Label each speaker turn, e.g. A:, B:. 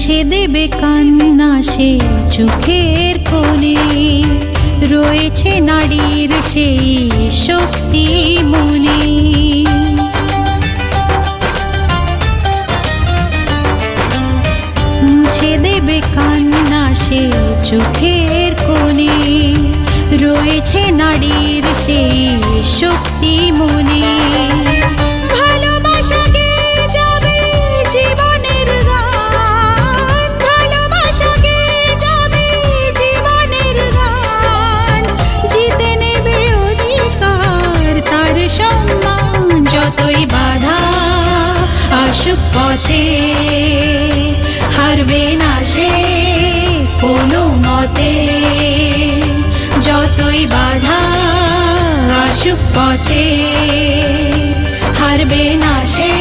A: মুছে দেবে কান্না সে চোখের কোণে, রয়েছে নারীর সেই শক্তি মনে। মুছে দেবে কান্না সে চোখের কোণে, রয়েছে নারীর সেই শক্তি মনে। ভালোবাসা গেয়ে যাবে জীবনের গান, ভালোবাসা গেয়ে যাবে জীবনের গান, জিতে নেবে অধিকার তার সম্মান। যতই বাধা আসুক পথে, হারবে না সে কোনো মতে। যতই বাধা আসুক পথে, হারবে না সে